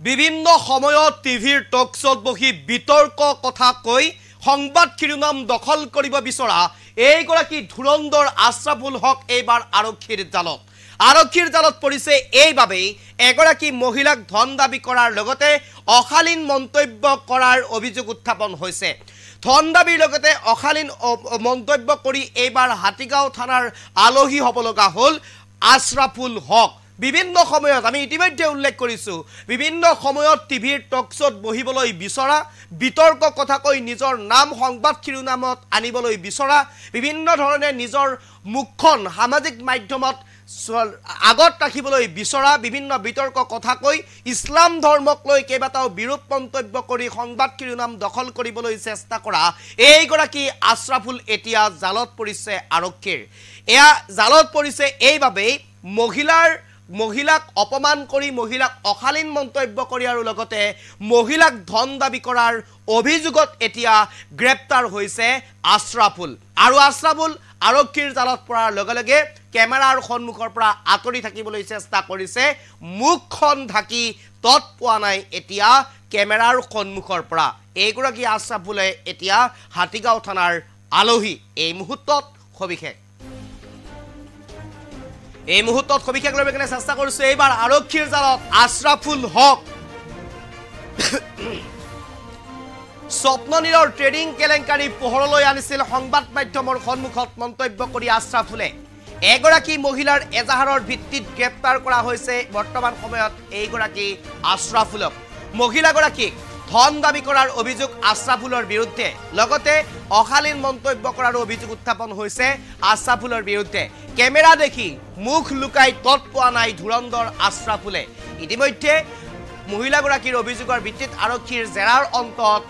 বিভিন্ন সময়ত টিভিৰ টক শ্ব'ত বহি বিতৰ্ক কথা কৈ সংবাদ শিৰোনাম দখল কৰিব বিচৰা এইগৰাকী ধুৰন্ধৰ আশ্ৰাফুল হক এইবাৰ আৰক্ষীৰ জালত। আৰক্ষীৰ জালত পৰিছে এইবাবেই এগৰাকী মহিলাক ধন দাবী কৰাৰ লগতে অশালীন মন্তব্য কৰাৰ অভিযোগ উত্থাপন হৈছে। ধন দাবীৰ লগতে অশালীন মন্তব্য কৰি এইবাৰ হাতীগাঁও থানাৰ আলহী হ'ব লগা হ'ল আশ্ৰাফুল হক। বিভিন্ন সময়ত আমি ইতিমধ্যে উল্লেখ কৰিছোঁ, বিভিন্ন সময়ত টিভিৰ টক শ্ব'ত বহিবলৈ বিচৰা, বিতৰ্ক কথা কৈ নিজৰ নাম সংবাদ শিৰোনামত আনিবলৈ বিচৰা, বিভিন্ন ধৰণে নিজৰ মুখখন সামাজিক মাধ্যমত আগত ৰাখিবলৈ বিচৰা, বিভিন্ন বিতৰ্ক কথা কৈ ইছলাম ধৰ্মক লৈ কেইবাটাও বিৰূপ মন্তব্য কৰি সংবাদ শিৰোনাম দখল কৰিবলৈ চেষ্টা কৰা এইগৰাকী আশ্ৰাফুল এতিয়া জালত পৰিছে আৰক্ষীৰ। এয়া জালত পৰিছে এইবাবেই মহিলাক অপমান কৰি, মহিলাক অশালীন মন্তব্য কৰি আৰু লগতে মহিলাক ধন দাবী কৰাৰ অভিযোগত এতিয়া গ্ৰেপ্তাৰ হৈছে আশ্ৰাফুল। আৰু আশ্ৰাফুল আৰক্ষীৰ জালত পৰাৰ লগে লগে কেমেৰাৰ সন্মুখৰ পৰা আঁতৰি থাকিবলৈ চেষ্টা কৰিছে। মুখখন ঢাকি তত পোৱা নাই এতিয়া কেমেৰাৰ সন্মুখৰ পৰা। এইগৰাকী আশ্ৰাফুলে এতিয়া হাতীগাঁও থানাৰ আলহী। এই মুহূৰ্তত সবিশেষ লৈ কেনে চেষ্টা কৰিছো। এইবাৰ আৰক্ষীৰ জালত আশ্ৰাফুল হক। স্বপ্ননীলৰ ট্ৰেডিং কেলেংকাৰী পোহৰলৈ আনিছিল সংবাদ মাধ্যমৰ সন্মুখত মন্তব্য কৰি আশ্ৰাফুলে। এগৰাকী মহিলাৰ এজাহাৰৰ ভিত্তিত গ্ৰেপ্তাৰ কৰা হৈছে বৰ্তমান সময়ত এইগৰাকী আশ্ৰাফুলক। মহিলাগৰাকীক ধন দাবী কৰাৰ অভিযোগ আশ্ৰাফুলৰ বিৰুদ্ধে, লগতে অশালীন মন্তব্য কৰাৰ অভিযোগ উত্থাপন হৈছে আশ্ৰাফুলৰ বিৰুদ্ধে। কেমেৰা দেখি মুখ লুকাই তত পোৱা নাই ধুৰন্ধৰ আশ্ৰাফুলে। ইতিমধ্যে মহিলাগৰাকীৰ অভিযোগৰ ভিত্তিত আৰক্ষীৰ জেৰাৰ অন্তত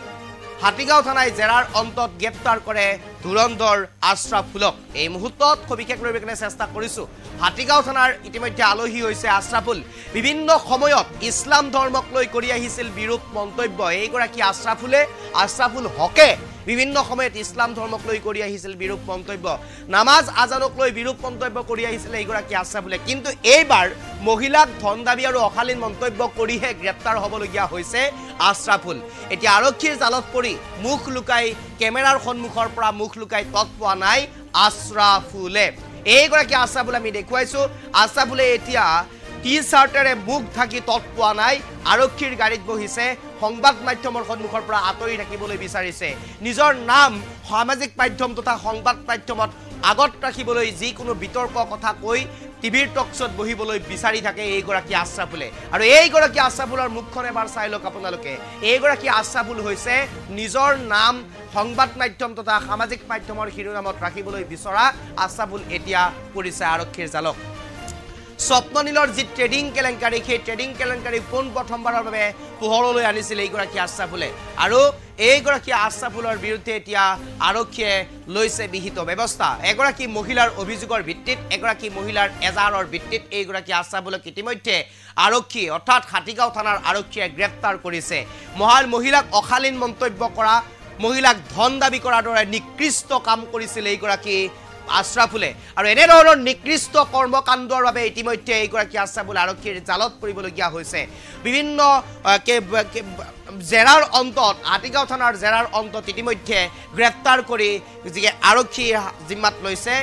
হাতীগাঁও থানাই জেৰাৰ অন্তত গ্ৰেপ্তাৰ কৰে ধুৰন্ধৰ আশ্ৰাফুলক। এই মুহূৰ্তত সবিশেষ লৈ কেনে চেষ্টা কৰিছোঁ। হাতীগাঁও থানাৰ ইতিমধ্যে আলহী হৈছে আশ্ৰাফুল। বিভিন্ন সময়ত ইছলাম ধৰ্মক লৈ কৰি আহিছিল বিৰূপ মন্তব্য এইগৰাকী আশ্ৰাফুল হকে। বিভিন্ন সময়ত ইছলাম ধৰ্মক লৈ কৰি আহিছিল বিৰূপ মন্তব্য, নামাজ আজানক লৈ বিৰূপ মন্তব্য কৰি আহিছিল এইগৰাকী আশ্ৰাফুলে। কিন্তু এইবাৰ মহিলাক ধন দাবী আৰু অশালীন মন্তব্য কৰিহে গ্ৰেপ্তাৰ হ'বলগীয়া হৈছে আশ্ৰাফুল। এতিয়া আৰক্ষীৰ জালত পৰি মুখ লুকাই, কেমেৰাৰ সন্মুখৰ পৰা মুখ লুকাই তত পোৱা নাই আশ্ৰাফুলে। এইগৰাকী আশ্ৰাফুল আমি দেখুৱাইছোঁ। আশ্ৰাফুলে এতিয়া টি চাৰ্টেৰে মুখ ঢাকি তত পোৱা নাই, আৰক্ষীৰ গাড়ীত বহিছে, সংবাদ মাধ্যমৰ সন্মুখৰ পৰা আঁতৰি থাকিবলৈ বিচাৰিছে। নিজৰ নাম সামাজিক মাধ্যম তথা সংবাদ মাধ্যমত আগত ৰাখিবলৈ যিকোনো বিতৰ্ক কথা কৈ টিভিৰ টক শ্ব'ত বহিবলৈ বিচাৰি থাকে এইগৰাকী আশ্ৰাফুলে। আৰু এইগৰাকী আশ্ৰাফুলৰ মুখখন এবাৰ চাই লওক আপোনালোকে। এইগৰাকী আশ্ৰাফুল হৈছে নিজৰ নাম সংবাদ মাধ্যম তথা সামাজিক মাধ্যমৰ শিৰোনামত ৰাখিবলৈ বিচৰা আশ্ৰাফুল এতিয়া পৰিছে আৰক্ষীৰ জালত। স্বপ্ননীলৰ যি ট্ৰেডিং কেলেংকাৰী, সেই ট্ৰেডিং কেলেংকাৰী পোন প্ৰথমবাৰৰ বাবে পোহৰলৈ আনিছিল এইগৰাকী আশ্ৰাফুলে। আৰু এইগৰাকী আশ্ৰাফুলৰ বিৰুদ্ধে এতিয়া আৰক্ষীয়ে লৈছে বিহিত ব্যৱস্থা। এগৰাকী মহিলাৰ অভিযোগৰ ভিত্তিত, এগৰাকী মহিলাৰ এজাহাৰৰ ভিত্তিত এইগৰাকী আশ্ৰাফুলক ইতিমধ্যে আৰক্ষী অৰ্থাৎ হাতীগাঁও থানাৰ আৰক্ষীয়ে গ্ৰেপ্তাৰ কৰিছে। মহিলাক অশালীন মন্তব্য কৰা, মহিলাক ধন দাবী কৰাৰ দৰে নিকৃষ্ট কাম কৰিছিল এইগৰাকী আশ্ৰাফুলে। আৰু এনেধৰণৰ নিকৃষ্ট কৰ্মকাণ্ডৰ বাবে ইতিমধ্যে এইগৰাকী আশ্ৰাফুল আৰক্ষীৰ জালত পৰিবলগীয়া হৈছে। বিভিন্ন জেৰাৰ অন্তত, হাতীগাঁও থানাৰ জেৰাৰ অন্তত ইতিমধ্যে গ্ৰেপ্তাৰ কৰি যিকে আৰক্ষী জিম্মাত লৈছে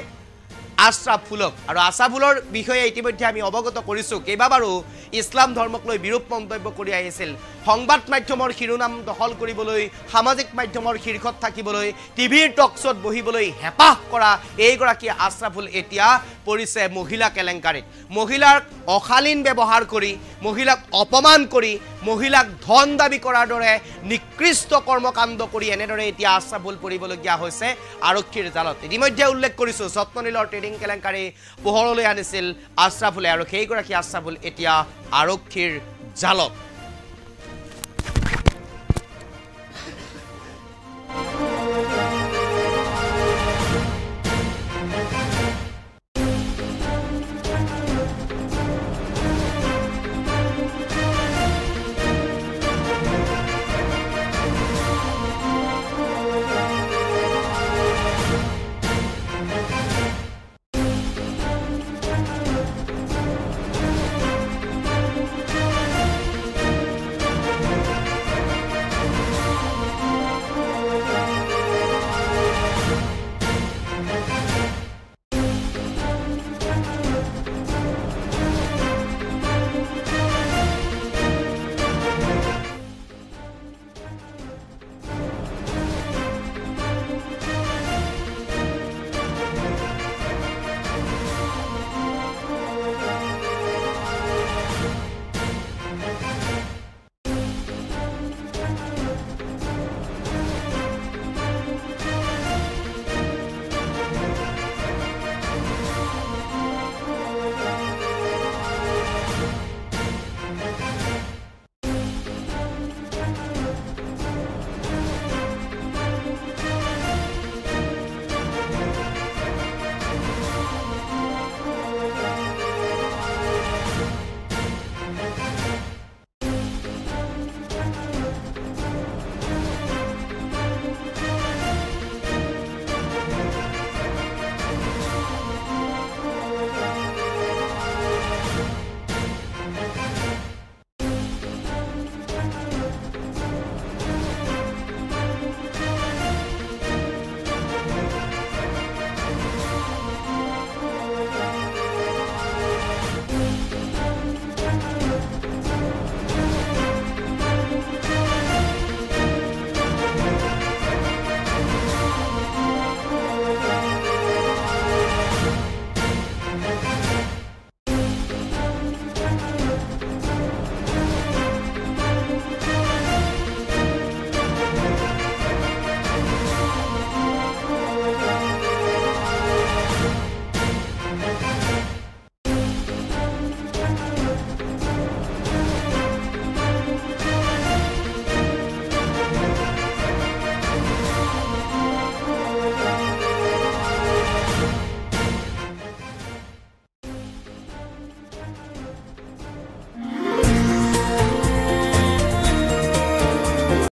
আশ্ৰাফুলক। আৰু আশ্ৰাফুলৰ বিষয়ে ইতিমধ্যে আমি অৱগত কৰিছোঁ। কেইবাবাৰো ইছলাম ধৰ্মক লৈ বিৰূপ মন্তব্য কৰি আহিছিল। সংবাদ মাধ্যমৰ শিৰোনাম দখল কৰিবলৈ, সামাজিক মাধ্যমৰ শীৰ্ষত থাকিবলৈ, টিভিৰ টক শ্ব'ত বহিবলৈ হেঁপাহ কৰা এইগৰাকী আশ্ৰাফুল এতিয়া পৰিছে মহিলা কেলেংকাৰীত। মহিলাক অশালীন ব্যৱহাৰ কৰি, মহিলাক অপমান কৰি, মহিলাক ধন দাবী কৰাৰ দৰে নিকৃষ্ট কৰ্মকাণ্ড কৰি এনেদৰে এতিয়া আশ্ৰাফুল পৰিবলগীয়া হৈছে আৰক্ষীৰ জালত। ইতিমধ্যে উল্লেখ কৰিছোঁ স্বপ্ননীলৰ ট্ৰেডিং কেলেংকাৰী পোহৰলৈ আনিছিল আশ্ৰাফুলে, আৰু সেইগৰাকী আশ্ৰাফুল এতিয়া আৰক্ষীৰ জালত।